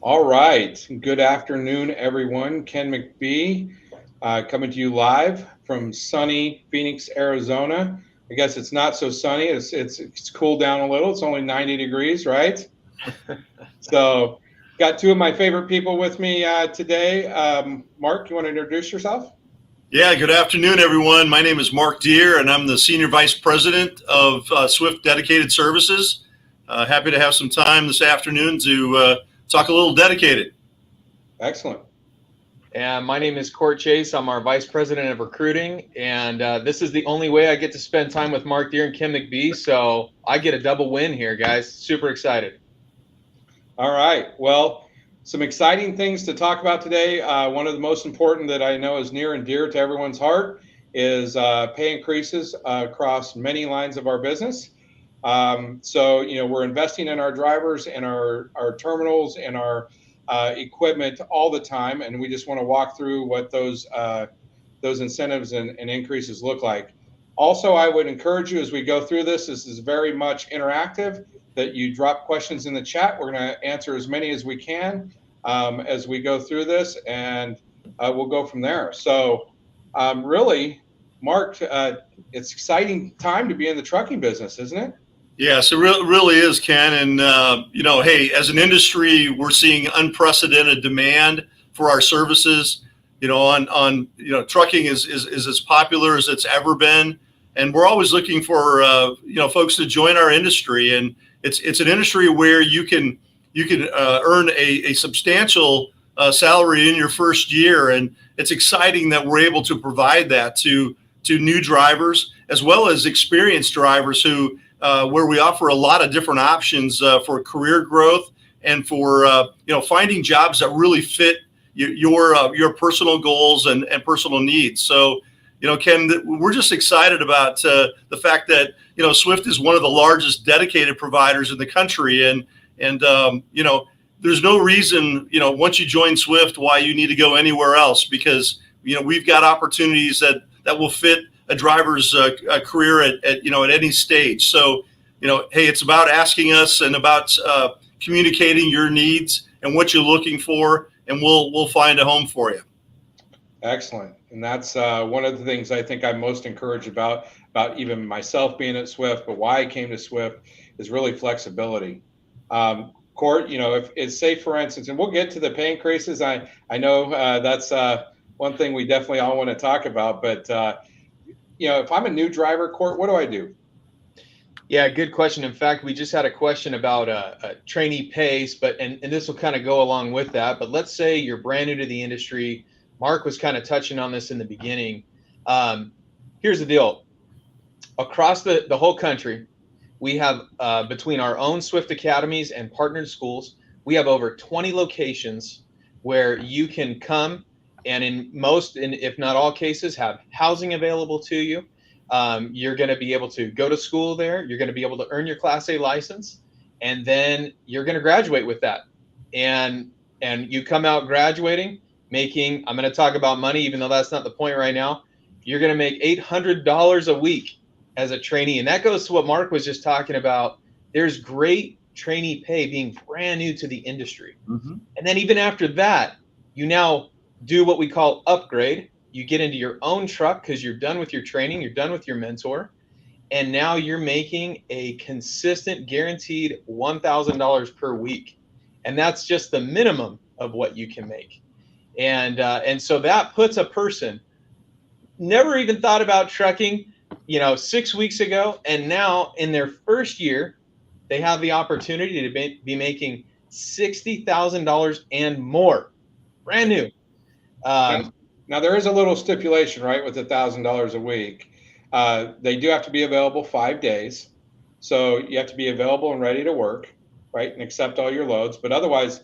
All right. Good afternoon, everyone. Ken McBee coming to you live from sunny Phoenix, Arizona. I guess it's not so sunny. It's cooled down a little. It's only 90 degrees, right? So, got two of my favorite people with me today. Mark, you want to introduce yourself? Yeah, good afternoon, everyone. My name is Mark Deere, and I'm the Senior Vice President of Swift Dedicated Services. Happy to have some time this afternoon to talk a little dedicated. Excellent. And my name is Court Chase. I'm our Vice President of Recruiting, and this is the only way I get to spend time with Mark Deere and Kim McBee, so I get a double win here, guys. Super excited. All right. Well, some exciting things to talk about today. One of the most important that I know is near and dear to everyone's heart is pay increases across many lines of our business. We're investing in our drivers and our terminals and our equipment all the time, and we just want to walk through what those incentives and increases look like. Also, I would encourage you as we go through this. This is very much interactive. That you drop questions in the chat. We're going to answer as many as we can as we go through this, and we'll go from there. So, really, Mark, it's exciting time to be in the trucking business, isn't it? Yes, it really is, Ken. And, hey, as an industry, we're seeing unprecedented demand for our services. Trucking is as popular as it's ever been. And we're always looking for, folks to join our industry. And it's an industry where you can earn a substantial salary in your first year. And it's exciting that we're able to provide that to new drivers as well as experienced drivers who where we offer a lot of different options for career growth and for finding jobs that really fit your personal goals and personal needs. So, Ken, we're just excited about the fact that Swift is one of the largest dedicated providers in the country, and there's no reason once you join Swift why you need to go anywhere else, because we've got opportunities that will fit a driver's career at any stage. So, hey, it's about asking us and about communicating your needs and what you're looking for, and we'll find a home for you. Excellent. And that's one of the things I think I'm most encouraged about even myself being at Swift, but why I came to Swift is really flexibility. Court, if it's safe, for instance, and we'll get to the pay increases. I know that's one thing we definitely all want to talk about, but if I'm a new driver, Court, what do I do? Yeah, good question. In fact, we just had a question about trainee pays, and this will kind of go along with that. But let's say you're brand new to the industry. Mark was kind of touching on this in the beginning. Here's the deal. Across the whole country, we have between our own Swift Academies and partnered schools, we have over 20 locations where you can come and in most, if not all cases, have housing available to you. You're going to be able to go to school there. You're going to be able to earn your Class A license, and then you're going to graduate with that. And you come out graduating making, I'm going to talk about money, even though that's not the point right now. You're going to make $800 a week as a trainee. And that goes to what Mark was just talking about. There's great trainee pay being brand new to the industry. Mm-hmm. And then even after that, you now do what we call upgrade. You get into your own truck because you're done with your training, you're done with your mentor, and now you're making a consistent guaranteed $1,000 per week. And that's just the minimum of what you can make. And so that puts a person never even thought about trucking, 6 weeks ago, and now in their first year, they have the opportunity to be making $60,000 and more, brand new. Now there is a little stipulation, right, with $1,000 a week. They do have to be available 5 days, so you have to be available and ready to work, right, and accept all your loads. But otherwise,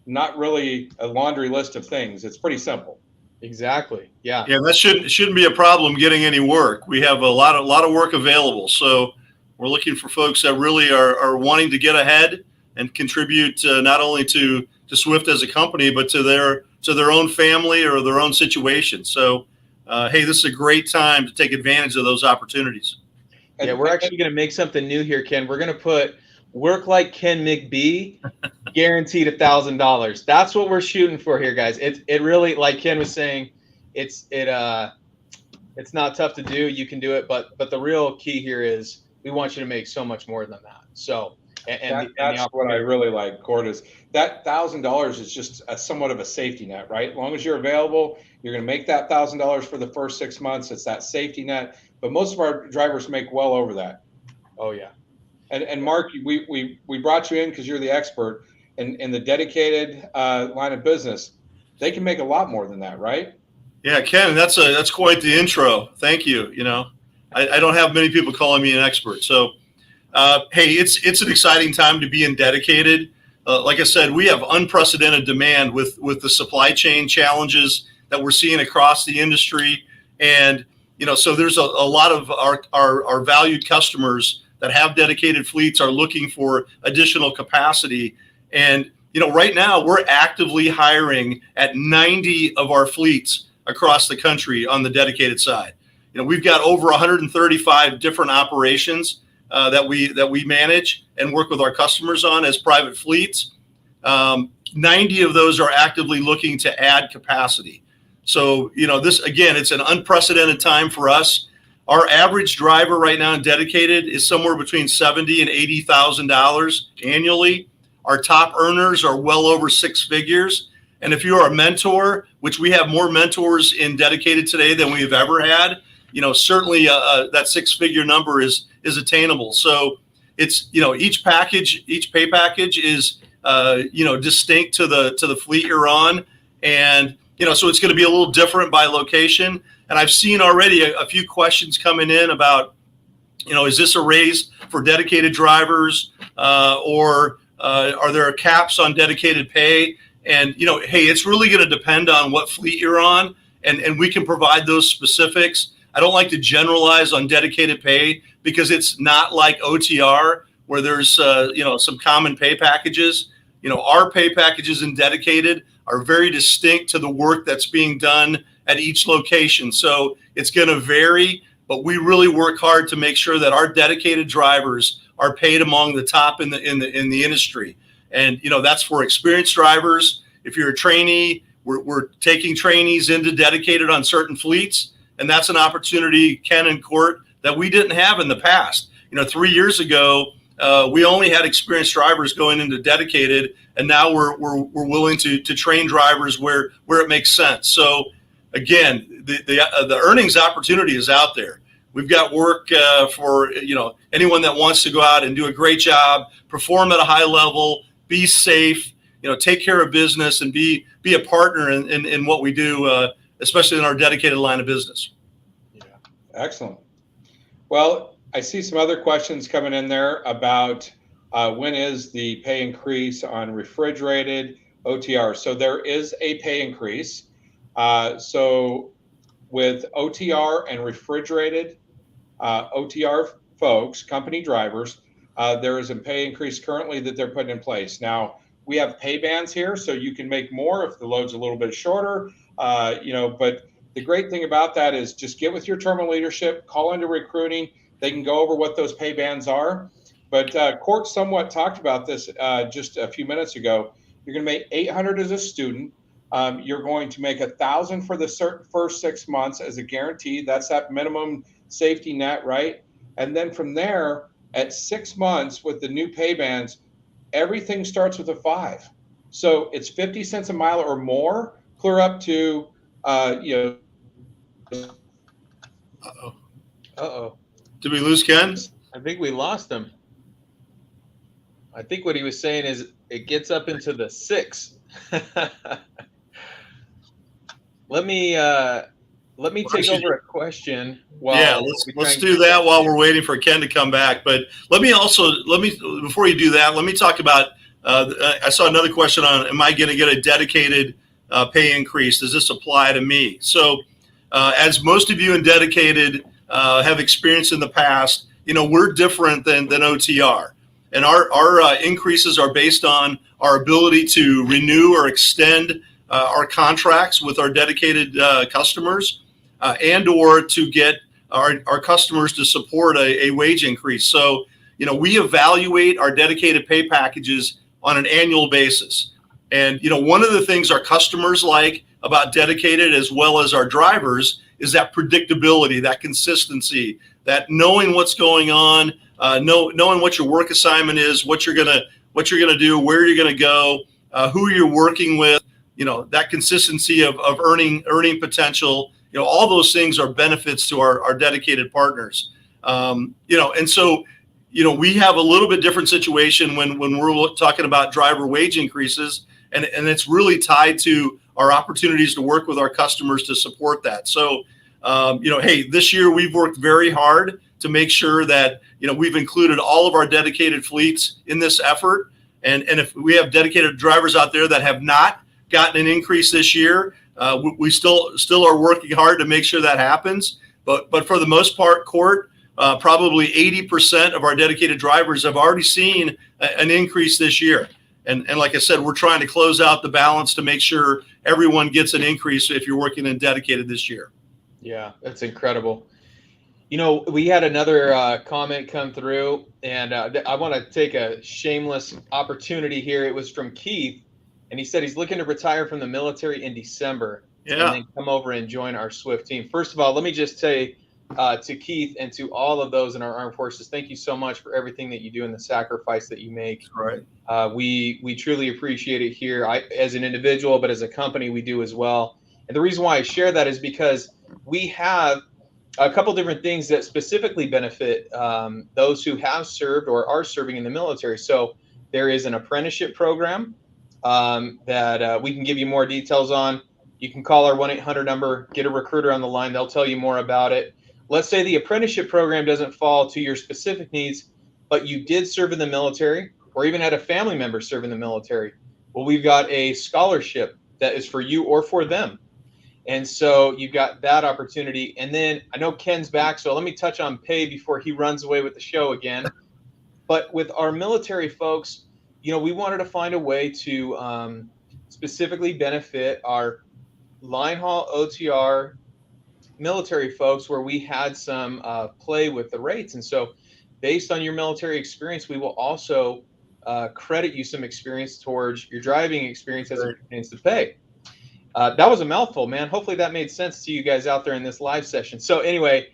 not really a laundry list of things. It's pretty simple. Exactly. Yeah. Yeah, that shouldn't be a problem getting any work. We have a lot of work available, so we're looking for folks that really are wanting to get ahead and contribute not only to Swift as a company, but to their own family or their own situation. So, hey, this is a great time to take advantage of those opportunities. Yeah, we're actually going to make something new here, Ken. We're going to put work like Ken McBee guaranteed $1,000. That's what we're shooting for here, guys. It really, like Ken was saying, it's not tough to do. You can do it, but the real key here is we want you to make so much more than that. So, that's what I really like, Cord, is that $1,000 is just somewhat of a safety net, right? As long as you're available, you're going to make that $1,000 for the first 6 months. It's that safety net. But most of our drivers make well over that. Oh yeah. And Mark, we brought you in because you're the expert in the dedicated line of business. They can make a lot more than that, right? Yeah, Ken, that's quite the intro. Thank you. You know, I don't have many people calling me an expert. So, hey, it's an exciting time to be in dedicated. Like I said, we have unprecedented demand with the supply chain challenges that we're seeing across the industry. And, you know, so there's a lot of our valued customers that have dedicated fleets are looking for additional capacity. And, you know, right now we're actively hiring at 90 of our fleets across the country on the dedicated side. You know, we've got over 135 different operations that we manage and work with our customers on as private fleets. 90 of those are actively looking to add capacity. So, you know, this, again, it's an unprecedented time for us. Our average driver right now in dedicated is somewhere between $70,000 and $80,000 annually. Our top earners are well over 6 figures. And if you're a mentor, which we have more mentors in dedicated today than we've ever had, you know, certainly that 6-figure number is attainable. So it's, you know, each pay package is, you know, distinct to the fleet you're on. And, you know, so it's going to be a little different by location. And I've seen already a few questions coming in about, you know, is this a raise for dedicated drivers or are there caps on dedicated pay? And, you know, hey, it's really going to depend on what fleet you're on, and we can provide those specifics. I don't like to generalize on dedicated pay because it's not like OTR where there's, you know, some common pay packages. You know, our pay packages in dedicated are very distinct to the work that's being done at each location. So it's going to vary, but we really work hard to make sure that our dedicated drivers are paid among the top in the industry. And, you know, that's for experienced drivers. If you're a trainee, we're taking trainees into dedicated on certain fleets. And that's an opportunity, Ken and Court, that we didn't have in the past. You know, 3 years ago, we only had experienced drivers going into dedicated, and now we're willing to train drivers where it makes sense. So again, the earnings opportunity is out there. We've got work for, you know, anyone that wants to go out and do a great job, perform at a high level, be safe, you know, take care of business, and be a partner in what we do, especially in our dedicated line of business. Yeah, excellent. Well, I see some other questions coming in there about when is the pay increase on refrigerated OTR. So there is a pay increase. So with OTR and refrigerated OTR folks, company drivers, there is a pay increase currently that they're putting in place. Now, we have pay bands here, so you can make more if the load's a little bit shorter, you know, but the great thing about that is just get with your terminal leadership, call into recruiting. They can go over what those pay bands are. But Court somewhat talked about this just a few minutes ago. You're going to make $800 as a student. You're going to make $1,000 for the first 6 months as a guarantee. That's that minimum safety net, right? And then from there, at 6 months with the new pay bands, everything starts with a 5. So it's 50 cents a mile or more, clear up to, you know. Uh-oh. Did we lose Ken? I think we lost him. I think what he was saying is it gets up into the 6. Let me take over a question. Let's do that while we're waiting for Ken to come back. But let me before you do that, let me talk about. I saw another question on: am I going to get a dedicated pay increase? Does this apply to me? So, as most of you in dedicated have experienced in the past, you know, we're different than OTR, and our increases are based on our ability to renew or extend our contracts with our dedicated customers, and or to get our customers to support a wage increase. So, you know, we evaluate our dedicated pay packages on an annual basis. And, one of the things our customers like about Dedicated as well as our drivers is that predictability, that consistency, that knowing what's going on, knowing what your work assignment is, what you're gonna do, where you're gonna go, who you're working with, that consistency of earning potential, all those things are benefits to our dedicated partners. And so, we have a little bit different situation when we're talking about driver wage increases, and it's really tied to our opportunities to work with our customers to support that. So, hey, this year we've worked very hard to make sure that, we've included all of our dedicated fleets in this effort. And if we have dedicated drivers out there that have not gotten an increase this year, we still are working hard to make sure that happens. But for the most part, Court, probably 80% of our dedicated drivers have already seen an increase this year. And like I said, we're trying to close out the balance to make sure everyone gets an increase if you're working in dedicated this year. Yeah, that's incredible. We had another comment come through, and I want to take a shameless opportunity here. It was from Keith, and he said he's looking to retire from the military in December and then come over and join our Swift team. First of all, let me just say to Keith and to all of those in our armed forces, thank you so much for everything that you do and the sacrifice that you make. Right. We truly appreciate it here. As an individual, but as a company, we do as well. And the reason why I share that is because we have a couple different things that specifically benefit those who have served or are serving in the military. So there is an apprenticeship program that we can give you more details on. You can call our 1-800 number, get a recruiter on the line. They'll tell you more about it. Let's say the apprenticeship program doesn't fall to your specific needs, but you did serve in the military or even had a family member serve in the military. Well, we've got a scholarship that is for you or for them. And so you've got that opportunity. And then I know Ken's back, so let me touch on pay before he runs away with the show again. But with our military folks, we wanted to find a way to specifically benefit our line haul OTR military folks where we had some play with the rates. And so based on your military experience, we will also credit you some experience towards your driving experience as it pertains to pay. That was a mouthful, man. Hopefully that made sense to you guys out there in this live session. So anyway,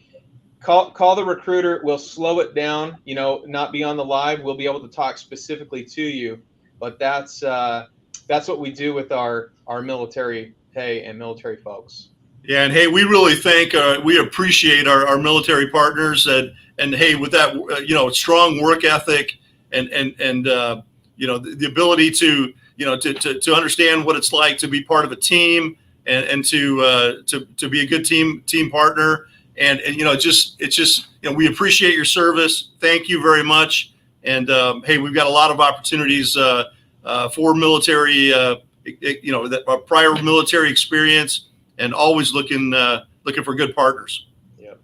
call the recruiter. We'll slow it down, not be on the live. We'll be able to talk specifically to you, but that's what we do with our military pay and military folks. Yeah, and hey, we really we appreciate our military partners, and hey, with that, strong work ethic and the ability to understand what it's like to be part of a team and to be a good team partner, and we appreciate your service. Thank you very much, and hey, we've got a lot of opportunities for military, prior military experience. And always looking for good partners. Yep.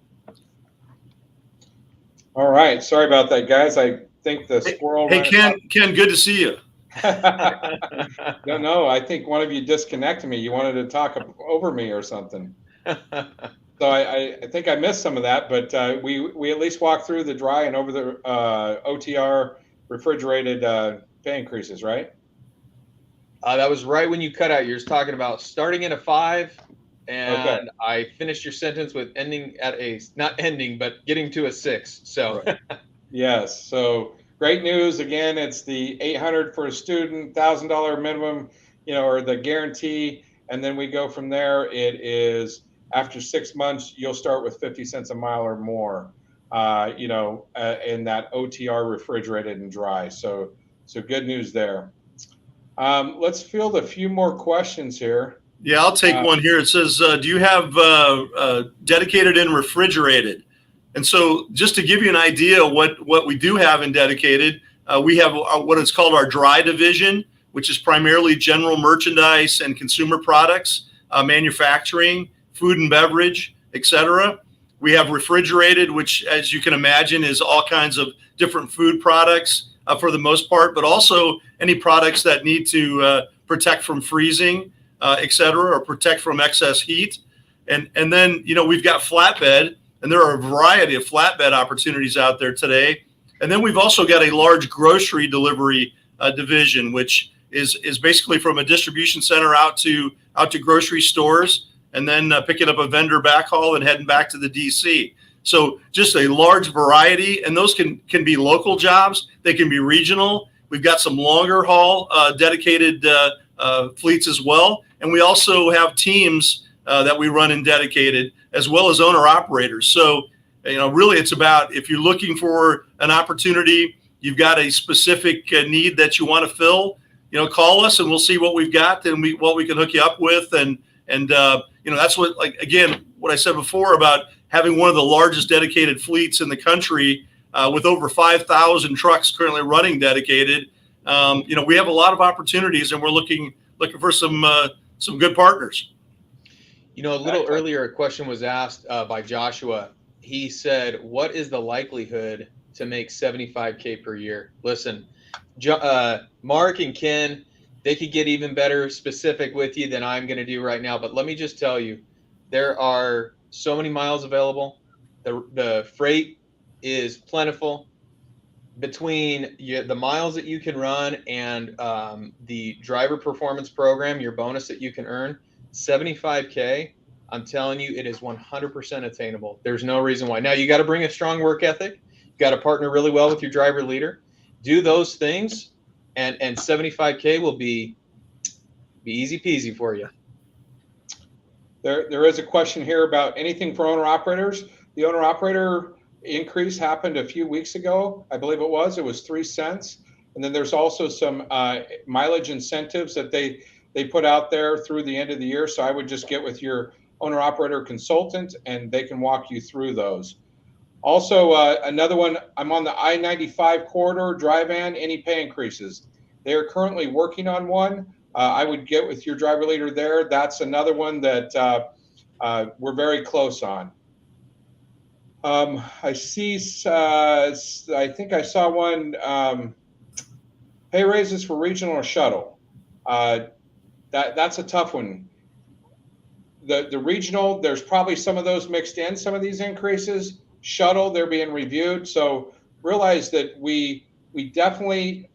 All right. Sorry about that, guys. I think the squirrel. Hey, Ken, good to see you. No, I think one of you disconnected me. You wanted to talk over me or something. So I think I missed some of that, but we at least walked through the dry and over the OTR refrigerated pay increases, right? That was right when you cut out. You're talking about starting at a 5. And okay. I finished your sentence with ending at not ending, but getting to a 6. So, right. Yes. So great news. Again, it's the $800 for a student, $1,000 minimum, or the guarantee. And then we go from there. It is after 6 months, you'll start with 50 cents a mile or more, in that OTR refrigerated and dry. So good news there. Let's field a few more questions here. Yeah, I'll take one here. It says, do you have dedicated and refrigerated? And so just to give you an idea what we do have in dedicated, we have what is called our dry division, which is primarily general merchandise and consumer products, manufacturing, food and beverage, etc. We have refrigerated, which, as you can imagine, is all kinds of different food products for the most part, but also any products that need to protect from freezing, et cetera, or protect from excess heat. And then, we've got flatbed, and there are a variety of flatbed opportunities out there today. And then we've also got a large grocery delivery division, which is basically from a distribution center out to grocery stores, and then picking up a vendor backhaul and heading back to the DC. So just a large variety, and those can be local jobs. They can be regional. We've got some longer haul dedicated fleets as well, and we also have teams that we run in dedicated, as well as owner operators. So really, it's about, if you're looking for an opportunity, you've got a specific need that you want to fill, call us and we'll see what we've got and what we can hook you up with. And that's what, again, what I said before about having one of the largest dedicated fleets in the country, with over 5,000 trucks currently running dedicated. We have a lot of opportunities, and we're looking for some good partners. A little earlier, a question was asked by Joshua. He said, what is the likelihood to make $75K per year? Listen, Mark and Ken, they could get even better specific with you than I'm going to do right now. But let me just tell you, there are so many miles available. The freight is plentiful. Between the miles that you can run and the driver performance program, your bonus that you can earn, $75K, I'm telling you, it is 100% attainable. There's no reason why. Now, you got to bring a strong work ethic. You got to partner really well with your driver leader. Do those things, and 75K will be easy peasy for you. There is a question here about anything for owner operators. The owner operator increase happened a few weeks ago. I believe it was 3 cents. And then there's also some mileage incentives that they put out there through the end of the year. So I would just get with your owner operator consultant and they can walk you through those. Also, another one, I'm on the I-95 corridor, Dry-Van, any pay increases? They are currently working on one. I would get with your driver leader there. That's another one that we're very close on. I see, I think I saw one, pay raises for regional or shuttle. That's a tough one. The regional, there's probably some of those mixed in, some of these increases. Shuttle, they're being reviewed. So realize that we definitely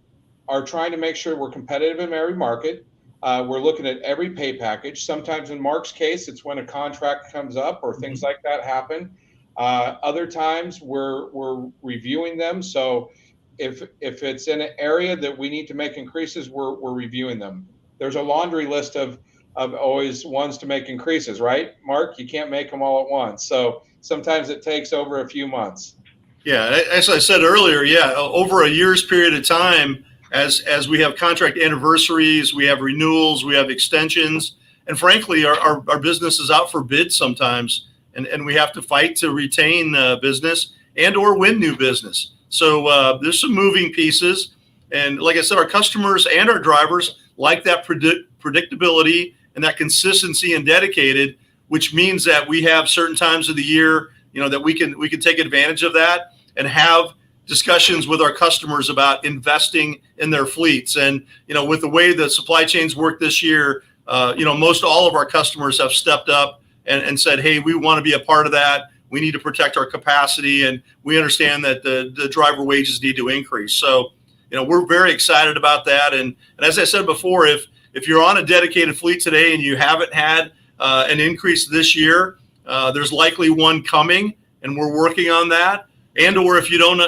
are trying to make sure we're competitive in every market. We're looking at every pay package. Sometimes in Mark's case, it's when a contract comes up or things like that happen. Other times we're reviewing them. So if it's in an area that we need to make increases, we're reviewing them. There's a laundry list of always ones to make increases, right, Mark? You can't make them all at once. So sometimes it takes over a few months. Yeah, as I said earlier, over a year's period of time, as we have contract anniversaries, we have renewals, we have extensions, and frankly, our business is out for bid sometimes, and we have to fight to retain business and or win new business. So there's some moving pieces, and like I said, our customers and our drivers like that predictability and that consistency and dedicated, which means that we have certain times of the year, that we can take advantage of that and have discussions with our customers about investing in their fleets. And, with the way the supply chains work this year, most all of our customers have stepped up and said, hey, we want to be a part of that. We need to protect our capacity, and we understand that the driver wages need to increase. So, we're very excited about that. And as I said before, if you're on a dedicated fleet today and you haven't had an increase this year, there's likely one coming, and we're working on that. And or if you don't,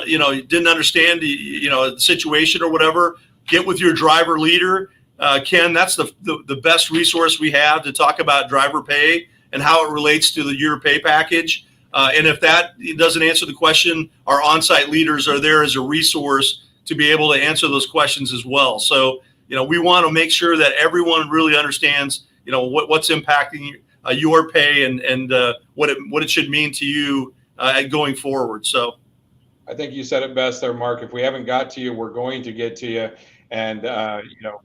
didn't understand the situation or whatever, get with your driver leader. Ken, that's the best resource we have to talk about driver pay and how it relates to your pay package. And if that doesn't answer the question, our on-site leaders are there as a resource to be able to answer those questions as well. So, we want to make sure that everyone really understands, what's impacting your pay and what it should mean to you going forward. So I think you said it best there, Mark. If we haven't got to you, we're going to get to you. And,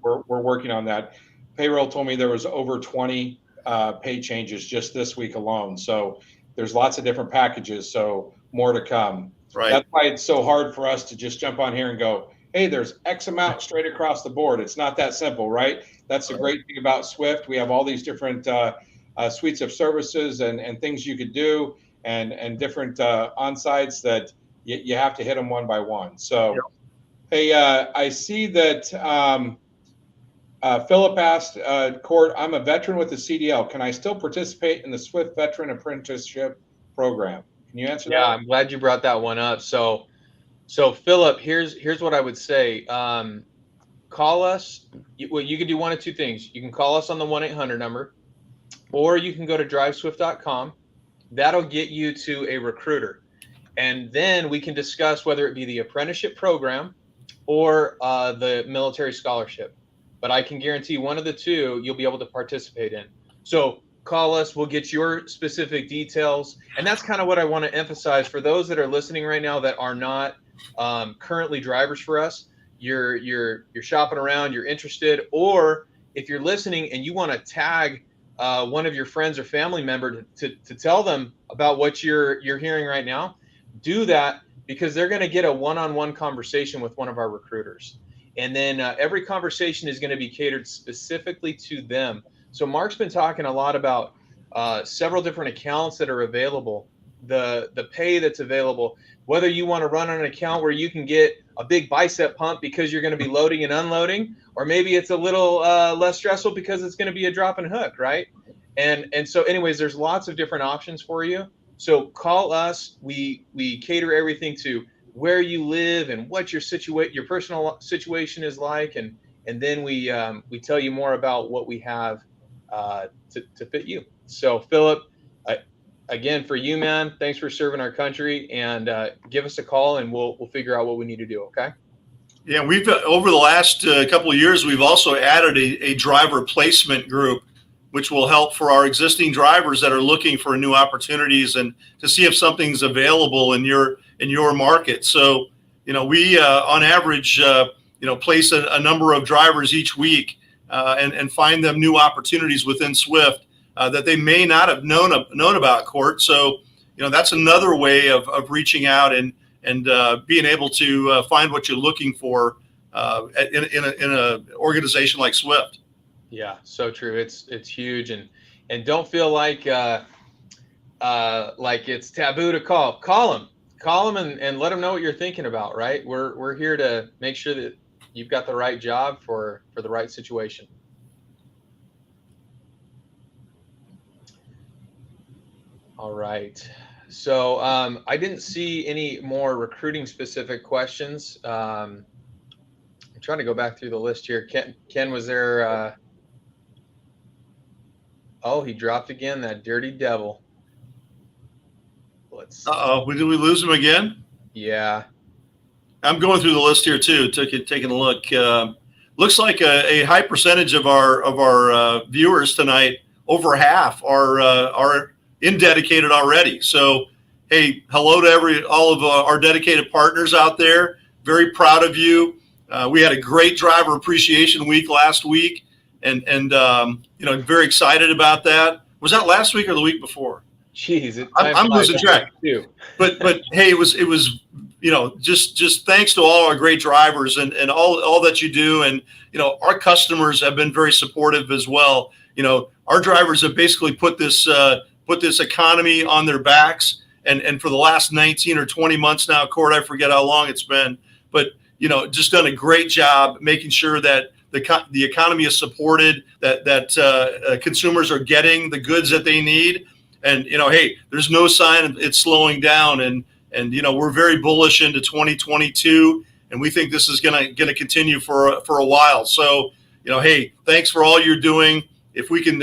we're working on that. Payroll told me there was over 20 pay changes just this week alone. So there's lots of different packages. So more to come. Right. That's why it's so hard for us to just jump on here and go, hey, there's X amount straight across the board. It's not that simple, right? That's the great thing about Swift. We have all these different suites of services and things you could do and different on-sites that you have to hit them one by one. So Hey, I see that Philip asked, Court, I'm a veteran with the CDL. Can I still participate in the Swift Veteran Apprenticeship Program? Can you answer Yeah, that? I'm glad you brought that one up. So Philip, here's what I would say. Call us. Well, you can do one of two things. You can call us on the 1-800 number, or you can go to driveswift.com. That'll get you to a recruiter. And then we can discuss whether it be the apprenticeship program or the military scholarship. But I can guarantee one of the two you'll be able to participate in. So call us, we'll get your specific details. And that's kind of what I want to emphasize for those that are listening right now that are not currently drivers for us. You're shopping around, you're interested, or if you're listening and you want to tag one of your friends or family member to tell them about what you're hearing right now, do that, because they're going to get a one-on-one conversation with one of our recruiters. And then every conversation is going to be catered specifically to them. So Mark's been talking a lot about several different accounts that are available, the pay that's available, whether you want to run on an account where you can get a big bicep pump because you're going to be loading and unloading, or maybe it's a little less stressful because it's going to be a drop and hook, right? And so anyways, there's lots of different options for you. So call us. We cater everything to where you live and what your personal situation is like, and then we tell you more about what we have to fit you. So Philip, again, for you, man, thanks for serving our country, and give us a call and we'll figure out what we need to do. Okay. Yeah, we've over the last couple of years, we've also added a driver placement group, which will help for our existing drivers that are looking for new opportunities and to see if something's available in your market. So, we on average, place a number of drivers each week and find them new opportunities within Swift that they may not have known about, Court. So, that's another way of reaching out and being able to find what you're looking for in an organization like Swift. Yeah, so true. It's huge, and don't feel like it's taboo to call them and let them know what you're thinking about. Right? We're here to make sure that you've got the right job for the right situation. All right. So I didn't see any more recruiting specific questions. I'm trying to go back through the list here. Ken, was there? Oh, he dropped again, that dirty devil. Let's. Did we lose him again? Yeah. I'm going through the list here too. Taking a look. Looks like a high percentage of our viewers tonight, over half, are in dedicated already. So, hey, hello to all of our dedicated partners out there. Very proud of you. We had a great driver appreciation week last week. And very excited about that. Was that last week or the week before? Jeez, I'm losing track. Too. But hey, it was just thanks to all our great drivers and all that you do, and our customers have been very supportive as well. Our drivers have basically put this economy on their backs, and for the last 19 or 20 months now, Court, I forget how long it's been, but just done a great job making sure that the economy is supported, that consumers are getting the goods that they need. And, hey, there's no sign of it slowing down. And we're very bullish into 2022. And we think this is going to continue for a while. So, hey, thanks for all you're doing. If we can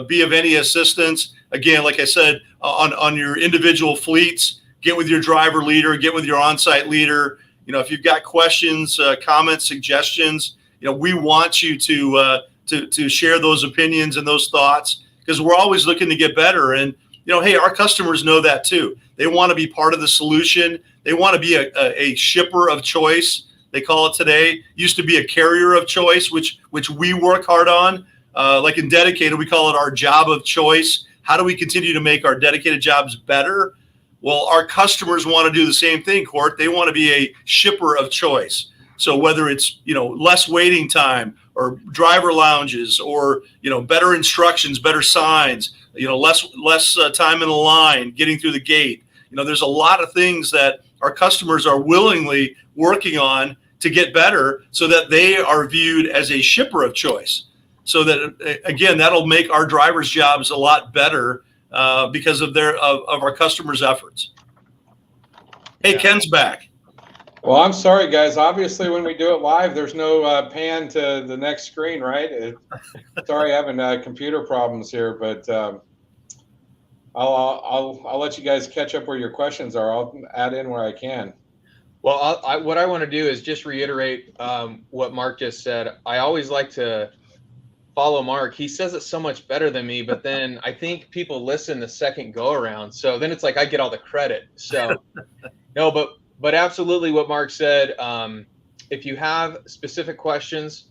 be of any assistance, again, like I said, on your individual fleets, get with your driver leader, get with your on-site leader. If you've got questions, comments, suggestions, we want you to share those opinions and those thoughts, because we're always looking to get better. And, hey, our customers know that too. They want to be part of the solution. They want to be a shipper of choice. They call it today. Used to be a carrier of choice, which we work hard on. Like in dedicated, we call it our job of choice. How do we continue to make our dedicated jobs better? Well, our customers want to do the same thing, Court. They want to be a shipper of choice. So whether it's, less waiting time or driver lounges or, better instructions, better signs, less time in the line, getting through the gate. There's a lot of things that our customers are willingly working on to get better so that they are viewed as a shipper of choice. So that, again, that'll make our drivers' jobs a lot better because of our customers' efforts. Hey, Yeah. Ken's back. Well, I'm sorry, guys. Obviously, when we do it live, there's no pan to the next screen, right? Sorry, having computer problems here, but I'll let you guys catch up where your questions are. I'll add in where I can. Well, what I want to do is just reiterate what Mark just said. I always like to follow Mark. He says it so much better than me, but then I think people listen the second go around. So then it's like I get all the credit. So no, but absolutely what Mark said. If you have specific questions,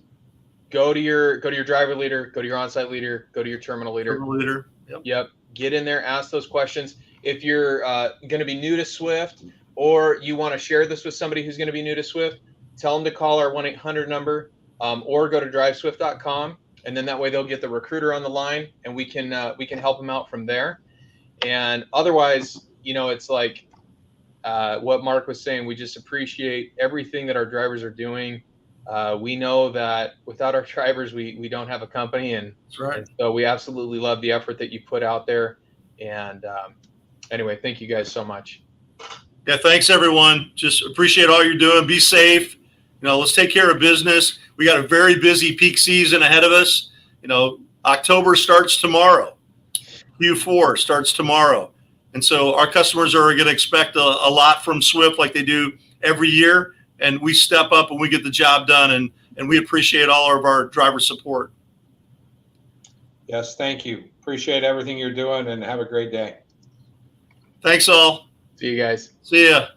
go to your driver leader, go to your on-site leader, go to your terminal leader. Yep. Get in there, ask those questions. If you're going to be new to Swift, or you want to share this with somebody who's going to be new to Swift, tell them to call our 1-800 number, or go to driveswift.com, and then that way they'll get the recruiter on the line, and we can help them out from there. And otherwise, it's like what Mark was saying. We just appreciate everything that our drivers are doing. We know that without our drivers, we don't have a company, and, That's right. and so we absolutely love the effort that you put out there. And anyway, thank you guys so much. Yeah, thanks everyone. Just appreciate all you're doing. Be safe. Let's take care of business. We got a very busy peak season ahead of us. October starts tomorrow. Q4 starts tomorrow. And so our customers are going to expect a lot from Swift like they do every year. And we step up and we get the job done. And we appreciate all of our driver support. Yes, thank you. Appreciate everything you're doing, and have a great day. Thanks all. See you guys. See ya.